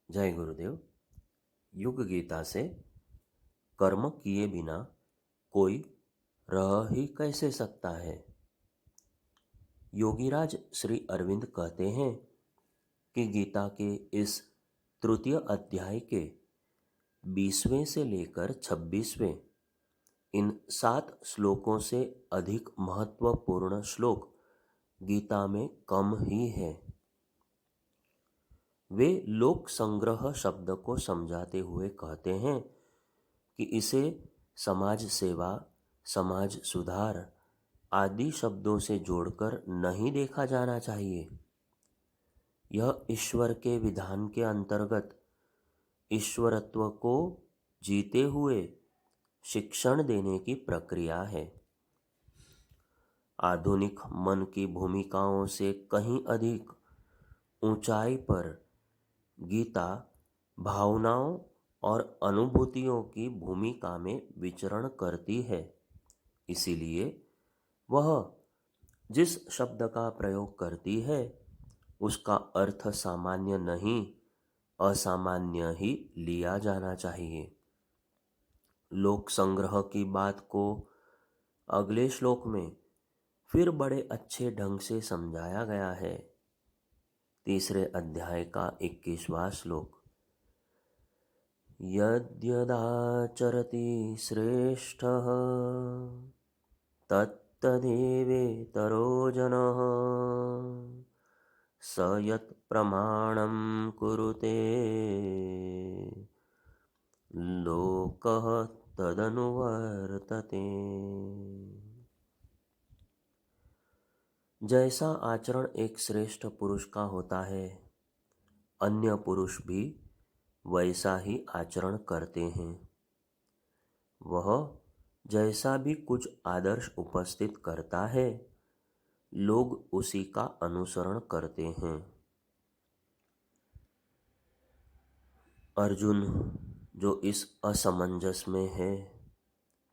जय गुरुदेव। युग गीता से कर्म किए बिना कोई रह ही कैसे सकता है। योगीराज श्री अरविंद कहते हैं कि गीता के इस तृतीय अध्याय के 20वें से लेकर 26वें इन 7 श्लोकों से अधिक महत्वपूर्ण श्लोक गीता में कम ही है। वे लोक संग्रह शब्द को समझाते हुए कहते हैं कि इसे समाज सेवा, समाज सुधार आदि शब्दों से जोड़कर नहीं देखा जाना चाहिए। यह ईश्वर के विधान के अंतर्गत ईश्वरत्व को जीते हुए शिक्षण देने की प्रक्रिया है। आधुनिक मन की भूमिकाओं से कहीं अधिक ऊंचाई पर गीता भावनाओं और अनुभूतियों की भूमिका में विचरण करती है। इसीलिए वह जिस शब्द का प्रयोग करती है उसका अर्थ सामान्य नहीं, असामान्य ही लिया जाना चाहिए। लोक संग्रह की बात को अगले श्लोक में फिर बड़े अच्छे ढंग से समझाया गया है। तीसरे अध्याय का 21वां श्लोक। यद्यदाचरति श्रेष्ठः तत्तदेवेतरो जनः स यत् प्रमाणं कुरुते लोकः तदनुवर्तते। जैसा आचरण एक श्रेष्ठ पुरुष का होता है, अन्य पुरुष भी वैसा ही आचरण करते हैं। वह जैसा भी कुछ आदर्श उपस्थित करता है, लोग उसी का अनुसरण करते हैं। अर्जुन जो इस असमंजस में है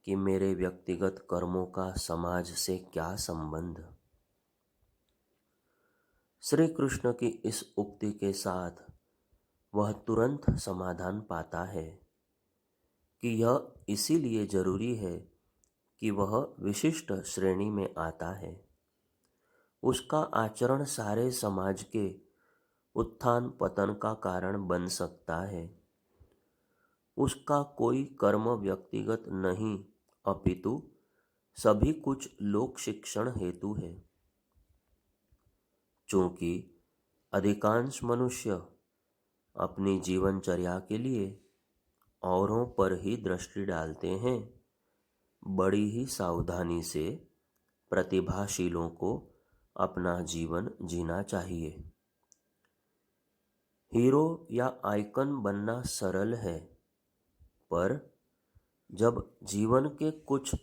कि मेरे व्यक्तिगत कर्मों का समाज से क्या संबंध, श्री कृष्ण की इस उक्ति के साथ वह तुरंत समाधान पाता है कि यह इसीलिए जरूरी है कि वह विशिष्ट श्रेणी में आता है। उसका आचरण सारे समाज के उत्थान पतन का कारण बन सकता है। उसका कोई कर्म व्यक्तिगत नहीं, अपितु सभी कुछ लोक शिक्षण हेतु है। चूंकि अधिकांश मनुष्य अपनी जीवनचर्या के लिए औरों पर ही दृष्टि डालते हैं, बड़ी ही सावधानी से प्रतिभाशीलों को अपना जीवन जीना चाहिए। हीरो या आइकन बनना सरल है, पर जब जीवन के कुछ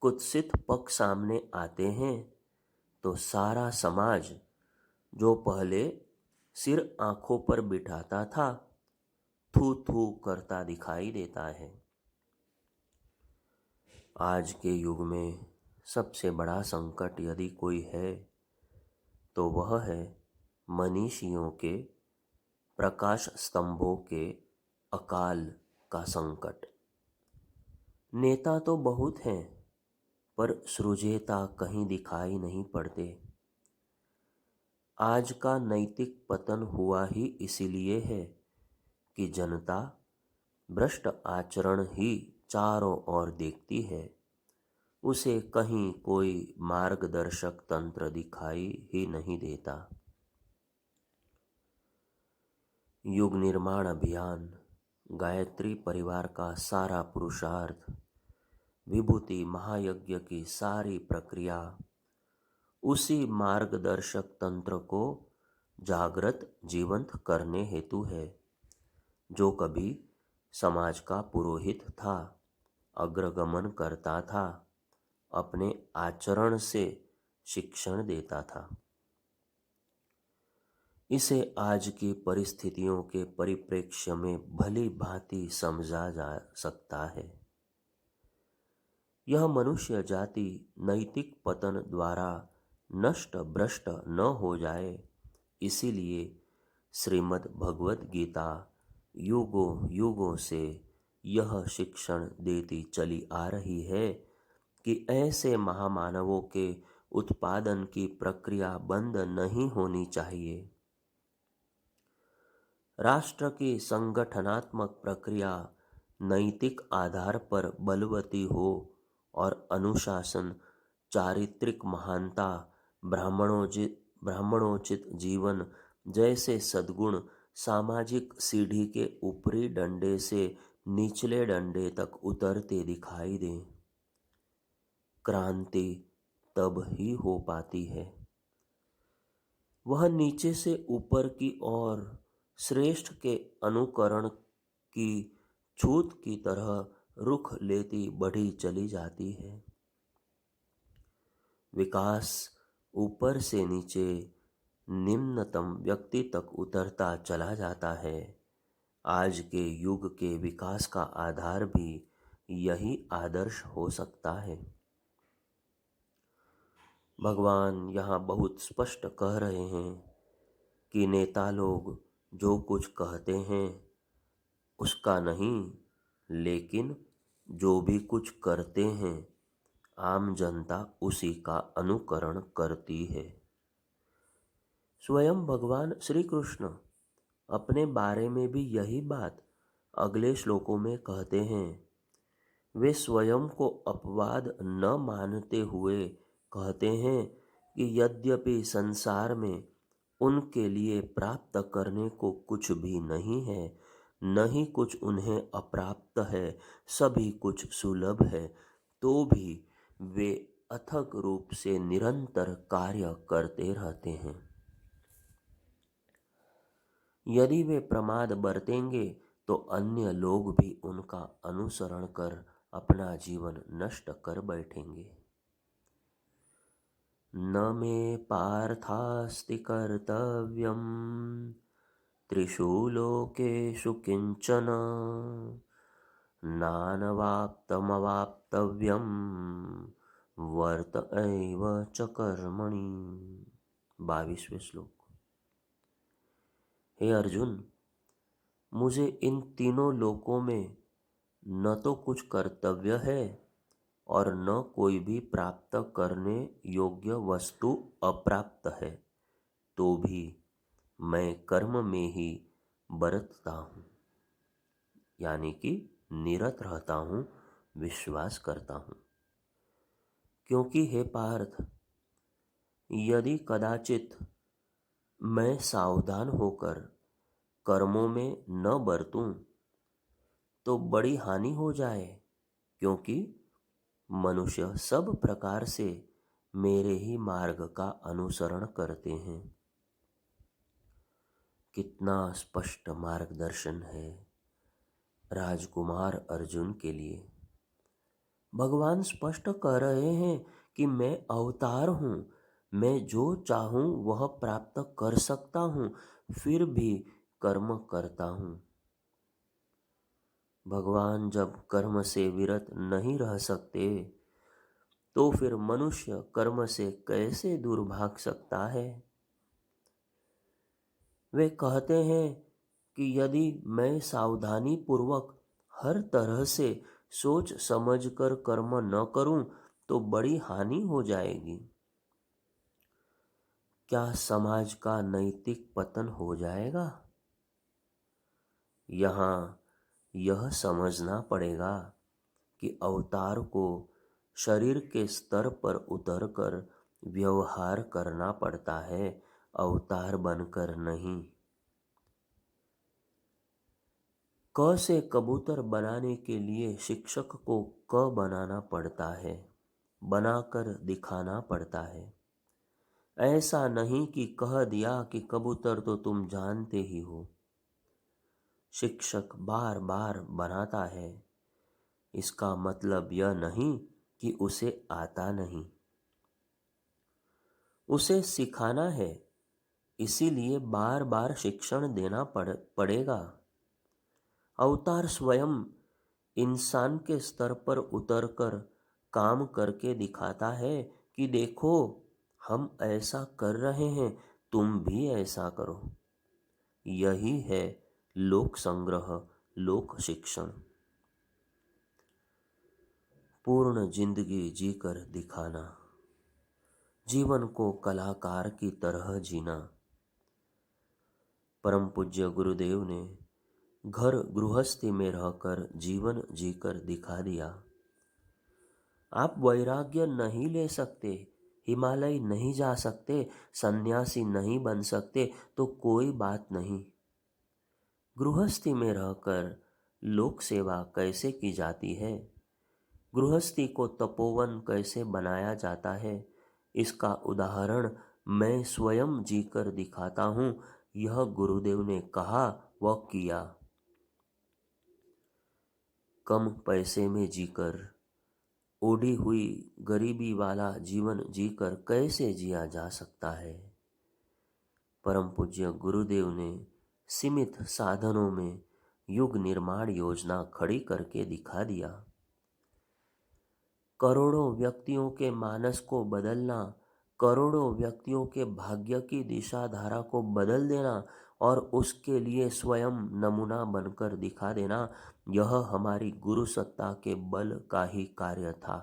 कुत्सित पक्ष सामने आते हैं तो सारा समाज जो पहले सिर आंखों पर बिठाता था, थू थू करता दिखाई देता है। आज के युग में सबसे बड़ा संकट यदि कोई है तो वह है मनीषियों के, प्रकाश स्तंभों के अकाल का संकट। नेता तो बहुत हैं, पर सृजेता कहीं दिखाई नहीं पड़ते। आज का नैतिक पतन हुआ ही इसीलिए है कि जनता भ्रष्ट आचरण ही चारों ओर देखती है। उसे कहीं कोई मार्गदर्शक तंत्र दिखाई ही नहीं देता। युग निर्माण अभियान, गायत्री परिवार का सारा पुरुषार्थ, विभूति महायज्ञ की सारी प्रक्रिया उसी मार्गदर्शक तंत्र को जागृत जीवंत करने हेतु है, जो कभी समाज का पुरोहित था, अग्रगमन करता था, अपने आचरण से शिक्षण देता था। इसे आज की परिस्थितियों के परिप्रेक्ष्य में भली भांति समझा जा सकता है। यह मनुष्य जाति नैतिक पतन द्वारा नष्ट भ्रष्ट न हो जाए, इसीलिए श्रीमद् भगवत गीता युगों युगों से यह शिक्षण देती चली आ रही है कि ऐसे महामानवों के उत्पादन की प्रक्रिया बंद नहीं होनी चाहिए। राष्ट्र की संगठनात्मक प्रक्रिया नैतिक आधार पर बलवती हो और अनुशासन, चारित्रिक महानता, ब्राह्मणोचित जीवन जैसे सद्गुण सामाजिक सीढ़ी के ऊपरी डंडे से निचले डंडे तक उतरते दिखाई दें। क्रांति तब ही हो पाती है। वह नीचे से ऊपर की ओर श्रेष्ठ के अनुकरण की छूत की तरह रुख लेती बढ़ी चली जाती है। विकास ऊपर से नीचे निम्नतम व्यक्ति तक उतरता चला जाता है। आज के युग के विकास का आधार भी यही आदर्श हो सकता है। भगवान यहाँ बहुत स्पष्ट कह रहे हैं कि नेता लोग जो कुछ कहते हैं उसका नहीं, लेकिन जो भी कुछ करते हैं आम जनता उसी का अनुकरण करती है। स्वयं भगवान श्री कृष्ण अपने बारे में भी यही बात अगले श्लोकों में कहते हैं। वे स्वयं को अपवाद न मानते हुए कहते हैं कि यद्यपि संसार में उनके लिए प्राप्त करने को कुछ भी नहीं है, न ही कुछ उन्हें अप्राप्त है, सभी कुछ सुलभ है, तो भी वे अथक रूप से निरंतर कार्य करते रहते हैं। यदि वे प्रमाद बरतेंगे तो अन्य लोग भी उनका अनुसरण कर अपना जीवन नष्ट कर बैठेंगे। न मे पार्थास्ति कर्तव्यम त्रिषु लोकेषु किंचन नानवाप्तमवाप्तव्यम वर्त एव च कर्मणि। 22वें श्लोक। हे अर्जुन, मुझे इन तीनों लोकों में न तो कुछ कर्तव्य है और न कोई भी प्राप्त करने योग्य वस्तु अप्राप्त है, तो भी मैं कर्म में ही बरतता हूँ, यानी कि निरत रहता हूँ, विश्वास करता हूँ। क्योंकि हे पार्थ, यदि कदाचित मैं सावधान होकर कर्मों में न बरतूं तो बड़ी हानि हो जाए, क्योंकि मनुष्य सब प्रकार से मेरे ही मार्ग का अनुसरण करते हैं। कितना स्पष्ट मार्गदर्शन है राजकुमार अर्जुन के लिए। भगवान स्पष्ट कह रहे हैं कि मैं अवतार हूँ, मैं जो चाहूँ वह प्राप्त कर सकता हूँ, फिर भी कर्म करता हूँ। भगवान जब कर्म से विरत नहीं रह सकते तो फिर मनुष्य कर्म से कैसे दूर भाग सकता है। वे कहते हैं कि यदि मैं सावधानी पूर्वक हर तरह से सोच समझकर कर्म न करूं तो बड़ी हानि हो जाएगी। क्या समाज का नैतिक पतन हो जाएगा? यहाँ यह समझना पड़ेगा कि अवतार को शरीर के स्तर पर उतरकर व्यवहार करना पड़ता है, अवतार बनकर नहीं। क से कबूतर बनाने के लिए शिक्षक को क बनाना पड़ता है, बनाकर दिखाना पड़ता है। ऐसा नहीं कि कह दिया कि कबूतर तो तुम जानते ही हो। शिक्षक बार बार बनाता है, इसका मतलब यह नहीं कि उसे आता नहीं। उसे सिखाना है, इसीलिए बार बार शिक्षण देना पड़ेगा। अवतार स्वयं इंसान के स्तर पर उतरकर काम करके दिखाता है कि देखो, हम ऐसा कर रहे हैं, तुम भी ऐसा करो। यही है लोक संग्रह, लोक शिक्षण। पूर्ण जिंदगी जीकर दिखाना, जीवन को कलाकार की तरह जीना। परम पूज्य गुरुदेव ने घर गृहस्थी में रहकर जीवन जीकर दिखा दिया। आप वैराग्य नहीं ले सकते, हिमालय नहीं जा सकते, सन्यासी नहीं बन सकते तो कोई बात नहीं। गृहस्थी में रहकर लोक सेवा कैसे की जाती है, गृहस्थी को तपोवन कैसे बनाया जाता है, इसका उदाहरण मैं स्वयं जीकर दिखाता हूँ। यह गुरुदेव ने कहा व किया। कम पैसे में जीकर, ओढ़ी हुई गरीबी वाला जीवन जीकर कैसे जिया जा सकता है। परम पूज्य गुरुदेव ने सीमित साधनों में युग निर्माण योजना खड़ी करके दिखा दिया। करोड़ों व्यक्तियों के मानस को बदलना, करोड़ों व्यक्तियों के भाग्य की दिशा धारा को बदल देना और उसके लिए स्वयं नमूना बनकर दिखा देना, यह हमारी गुरु सत्ता के बल का ही कार्य था।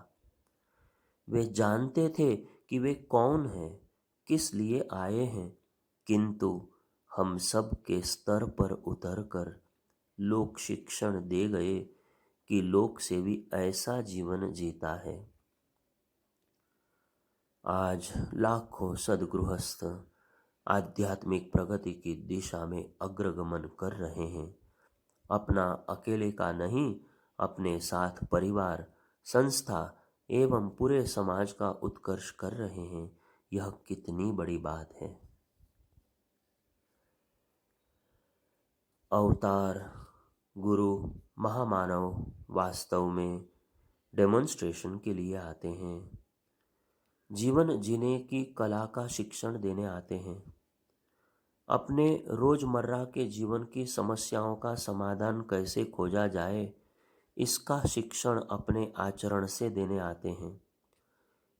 वे जानते थे कि वे कौन हैं, किस लिए आए हैं, किंतु हम सब के स्तर पर उतरकर लोक शिक्षण दे गए कि लोक सेवी ऐसा जीवन जीता है। आज लाखों सद्गृहस्थ आध्यात्मिक प्रगति की दिशा में अग्रगमन कर रहे हैं। अपना अकेले का नहीं, अपने साथ परिवार, संस्था एवं पूरे समाज का उत्कर्ष कर रहे हैं। यह कितनी बड़ी बात है। अवतार, गुरु, महामानव वास्तव में डेमोन्स्ट्रेशन के लिए आते हैं, जीवन जीने की कला का शिक्षण देने आते हैं। अपने रोजमर्रा के जीवन की समस्याओं का समाधान कैसे खोजा जाए, इसका शिक्षण अपने आचरण से देने आते हैं।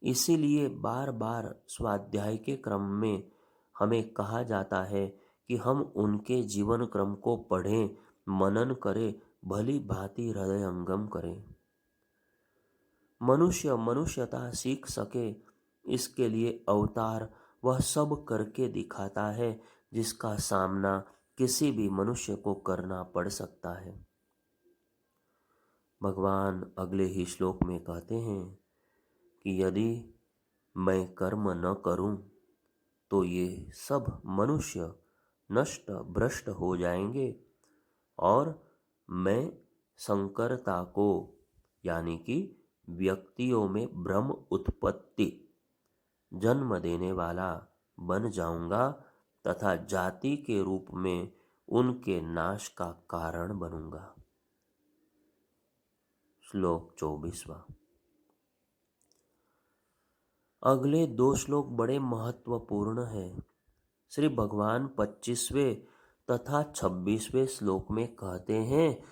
इसीलिए बार बार स्वाध्याय के क्रम में हमें कहा जाता है कि हम उनके जीवन क्रम को पढ़ें, मनन करें, भली भांति हृदयंगम करें। मनुष्य मनुष्यता सीख सके, इसके लिए अवतार वह सब करके दिखाता है जिसका सामना किसी भी मनुष्य को करना पड़ सकता है। भगवान अगले ही श्लोक में कहते हैं कि यदि मैं कर्म न करूं तो ये सब मनुष्य नष्ट भ्रष्ट हो जाएंगे और मैं संकरता को यानी कि व्यक्तियों में भ्रम उत्पत्ति जन्म देने वाला बन जाऊंगा तथा जाति के रूप में उनके नाश का कारण बनूंगा। श्लोक 24वां। अगले 2 श्लोक बड़े महत्वपूर्ण हैं। श्री भगवान 25वें तथा 26वें श्लोक में कहते हैं,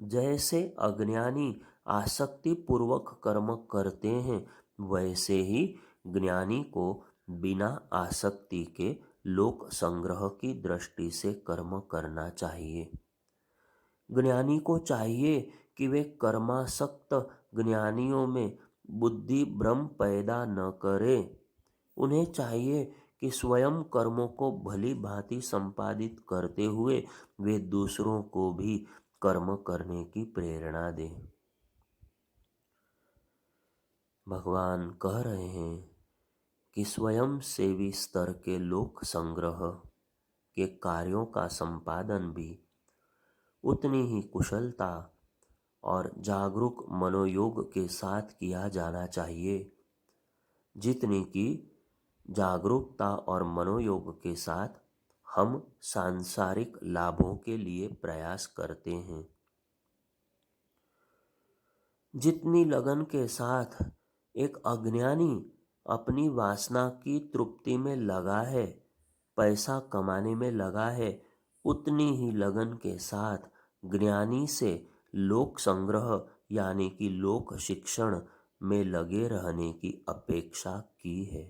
जैसे अज्ञानी आसक्ति पूर्वक कर्म करते हैं, वैसे ही ज्ञानी को बिना आसक्ति के लोक संग्रह की दृष्टि से कर्म करना चाहिए। ज्ञानी को चाहिए कि वे कर्मासक्त ज्ञानियों में बुद्धि भ्रम पैदा न करे। उन्हें चाहिए कि स्वयं कर्मों को भली भांति संपादित करते हुए वे दूसरों को भी कर्म करने की प्रेरणा दें। भगवान कह रहे हैं कि स्वयं सेवी स्तर के लोक संग्रह के कार्यों का संपादन भी उतनी ही कुशलता और जागरूक मनोयोग के साथ किया जाना चाहिए जितनी कि जागरूकता और मनोयोग के साथ हम सांसारिक लाभों के लिए प्रयास करते हैं। जितनी लगन के साथ एक अज्ञानी अपनी वासना की तृप्ति में लगा है, पैसा कमाने में लगा है, उतनी ही लगन के साथ ज्ञानी से लोक संग्रह यानी कि लोक शिक्षण में लगे रहने की अपेक्षा की है।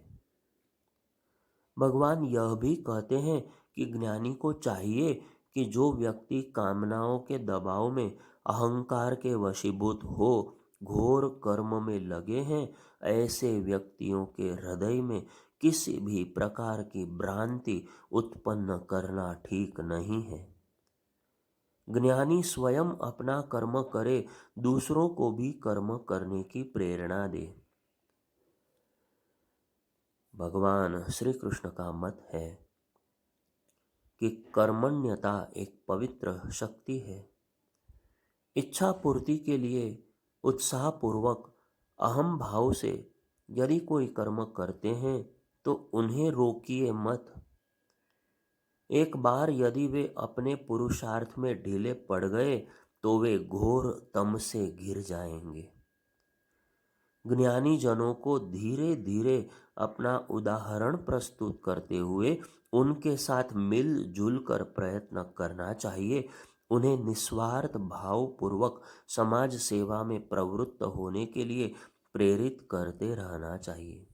भगवान यह भी कहते हैं कि ज्ञानी को चाहिए कि जो व्यक्ति कामनाओं के दबाव में अहंकार के वशीभूत हो घोर कर्म में लगे हैं, ऐसे व्यक्तियों के हृदय में किसी भी प्रकार की भ्रांति उत्पन्न करना ठीक नहीं है। ज्ञानी स्वयं अपना कर्म करे, दूसरों को भी कर्म करने की प्रेरणा दे। भगवान श्री कृष्ण का मत है कि कर्मण्यता एक पवित्र शक्ति है। इच्छा पूर्ति के लिए उत्साहपूर्वक अहम भाव से यदि कोई कर्म करते हैं तो उन्हें रोकिए मत। एक बार यदि वे अपने पुरुषार्थ में ढीले पड़ गए तो वे घोर तम से घिर जाएंगे। ज्ञानी जनों को धीरे धीरे अपना उदाहरण प्रस्तुत करते हुए उनके साथ मिलजुल कर प्रयत्न करना चाहिए। उन्हें निस्वार्थ भावपूर्वक समाज सेवा में प्रवृत्त होने के लिए प्रेरित करते रहना चाहिए।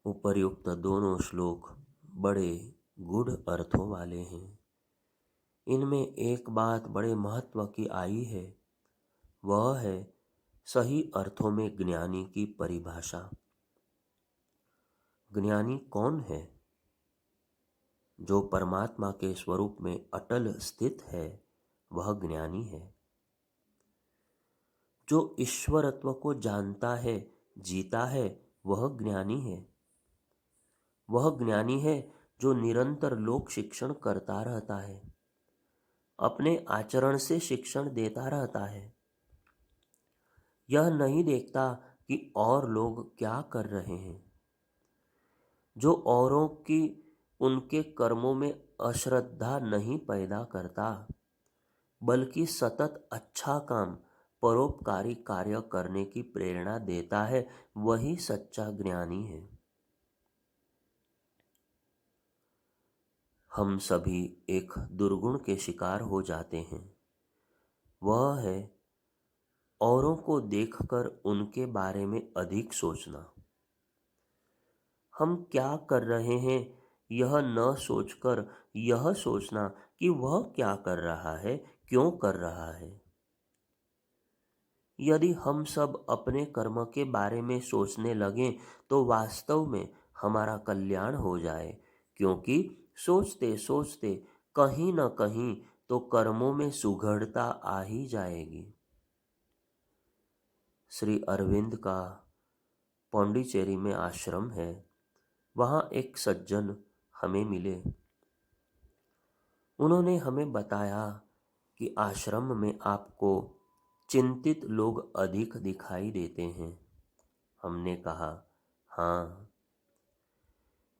उपर्युक्त दोनों श्लोक बड़े गूढ़ अर्थों वाले हैं। इनमें एक बात बड़े महत्व की आई है, वह है सही अर्थों में ज्ञानी की परिभाषा। ज्ञानी कौन है? जो परमात्मा के स्वरूप में अटल स्थित है वह ज्ञानी है। जो ईश्वरत्व को जानता है, जीता है, वह ज्ञानी है। वह ज्ञानी है जो निरंतर लोक शिक्षण करता रहता है, अपने आचरण से शिक्षण देता रहता है। यह नहीं देखता कि और लोग क्या कर रहे हैं। जो औरों की उनके कर्मों में अश्रद्धा नहीं पैदा करता, बल्कि सतत अच्छा काम, परोपकारी कार्य करने की प्रेरणा देता है, वही सच्चा ज्ञानी है। हम सभी एक दुर्गुण के शिकार हो जाते हैं, वह है औरों को देखकर उनके बारे में अधिक सोचना। हम क्या कर रहे हैं यह न सोचकर यह सोचना कि वह क्या कर रहा है, क्यों कर रहा है। यदि हम सब अपने कर्म के बारे में सोचने लगें तो वास्तव में हमारा कल्याण हो जाए, क्योंकि सोचते सोचते कहीं न कहीं तो कर्मों में सुघड़ता आ ही जाएगी। श्री अरविंद का पौंडीचेरी में आश्रम है। वहाँ एक सज्जन हमें मिले। उन्होंने हमें बताया कि आश्रम में आपको चिंतित लोग अधिक दिखाई देते हैं। हमने कहा, हाँ।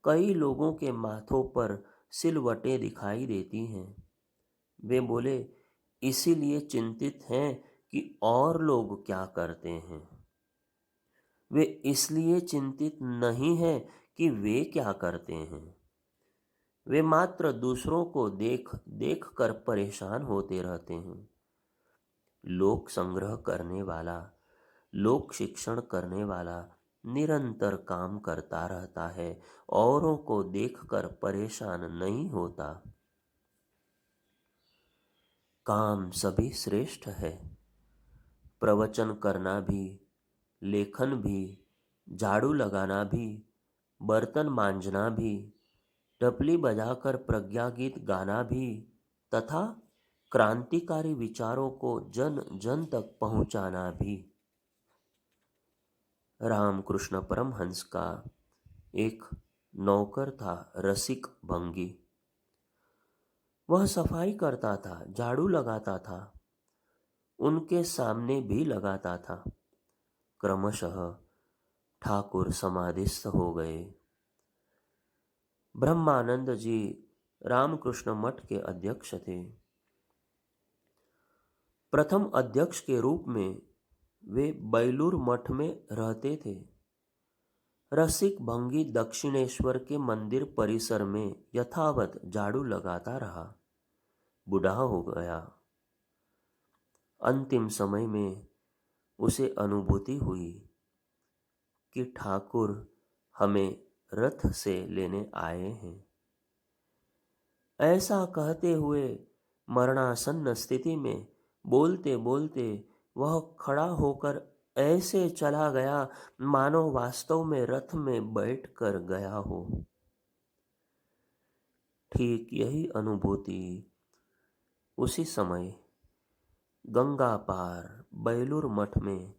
कई लोगों के माथों पर सिलवटें दिखाई देती हैं। वे बोले, इसीलिए चिंतित हैं कि और लोग क्या करते हैं। वे इसलिए चिंतित नहीं हैं कि वे क्या करते हैं। वे मात्र दूसरों को देख देख कर परेशान होते रहते हैं। लोक संग्रह करने वाला, लोक शिक्षण करने वाला निरंतर काम करता रहता है, औरों को देखकर परेशान नहीं होता। काम सभी श्रेष्ठ है। प्रवचन करना भी, लेखन भी, झाड़ू लगाना भी, बर्तन मांजना भी, टपली बजाकर प्रज्ञा गीत गाना भी तथा क्रांतिकारी विचारों को जन जन तक पहुंचाना भी। रामकृष्ण परमहंस का एक नौकर था, रसिक भंगी। वह सफाई करता था, झाड़ू लगाता था, उनके सामने भी लगाता था। क्रमशः ठाकुर समाधिस्थ हो गए। ब्रह्मानंद जी रामकृष्ण मठ के अध्यक्ष थे। प्रथम अध्यक्ष के रूप में वे बैलूर मठ में रहते थे। रसिक भंगी दक्षिणेश्वर के मंदिर परिसर में यथावत झाड़ू लगाता रहा। बूढ़ा हो गया। अंतिम समय में उसे अनुभूति हुई कि ठाकुर हमें रथ से लेने आए हैं। ऐसा कहते हुए मरणासन्न स्थिति में बोलते बोलते वह खड़ा होकर ऐसे चला गया मानो वास्तव में रथ में बैठकर गया हो। ठीक यही अनुभूति उसी समय गंगा पार बेलूर मठ में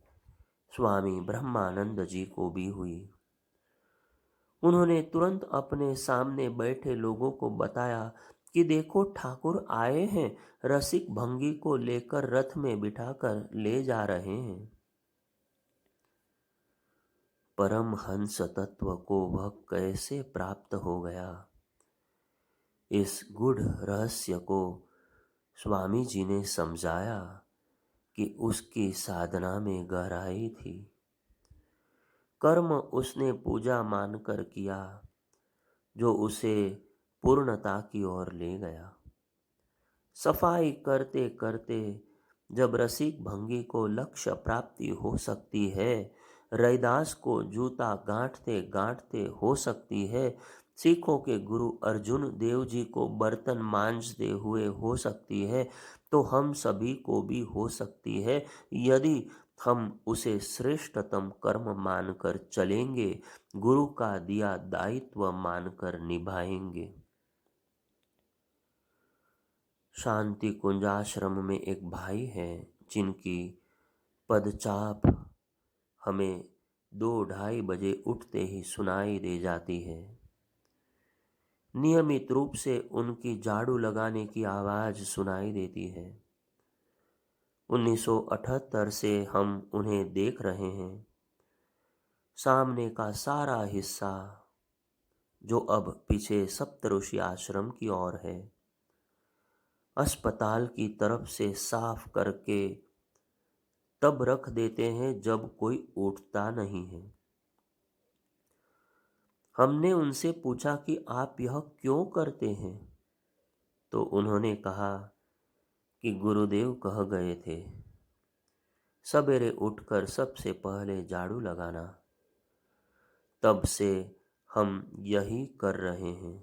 स्वामी ब्रह्मानंद जी को भी हुई। उन्होंने तुरंत अपने सामने बैठे लोगों को बताया कि देखो ठाकुर आए हैं, रसिक भंगी को लेकर रथ में बिठाकर ले जा रहे हैं। परमहंस तत्व को वह कैसे प्राप्त हो गया, इस गूढ़ रहस्य को स्वामी जी ने समझाया कि उसकी साधना में गहराई थी। कर्म उसने पूजा मानकर किया जो उसे पूर्णता की ओर ले गया। सफाई करते करते जब रसिक भंगी को लक्ष्य प्राप्ति हो सकती है, रैदास को जूता गांठते गांठते हो सकती है, सिखों के गुरु अर्जुन देव जी को बर्तन मांजते हुए हो सकती है, तो हम सभी को भी हो सकती है यदि हम उसे श्रेष्ठतम कर्म मानकर चलेंगे, गुरु का दिया दायित्व मानकर निभाएंगे। शांति कुंजाश्रम में एक भाई हैं जिनकी पदचाप हमें 2-2:30 बजे उठते ही सुनाई दे जाती है। नियमित रूप से उनकी झाड़ू लगाने की आवाज सुनाई देती है। 1978 से हम उन्हें देख रहे हैं। सामने का सारा हिस्सा जो अब पीछे सप्तऋषि आश्रम की ओर है, अस्पताल की तरफ से साफ करके तब रख देते हैं जब कोई उठता नहीं है। हमने उनसे पूछा कि आप यह क्यों करते हैं, तो उन्होंने कहा कि गुरुदेव कह गए थे सवेरे उठकर सबसे पहले झाड़ू लगाना। तब से हम यही कर रहे हैं।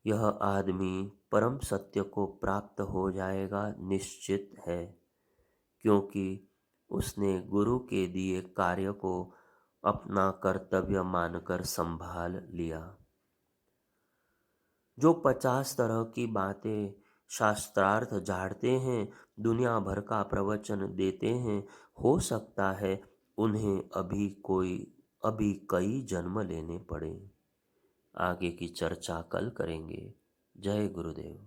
यह आदमी परम सत्य को प्राप्त हो जाएगा निश्चित है, क्योंकि उसने गुरु के दिए कार्य को अपना कर्तव्य मानकर संभाल लिया। जो 50 तरह की बातें शास्त्रार्थ झाड़ते हैं, दुनिया भर का प्रवचन देते हैं, हो सकता है उन्हें अभी कई जन्म लेने पड़े। आगे की चर्चा कल करेंगे। जय गुरुदेव।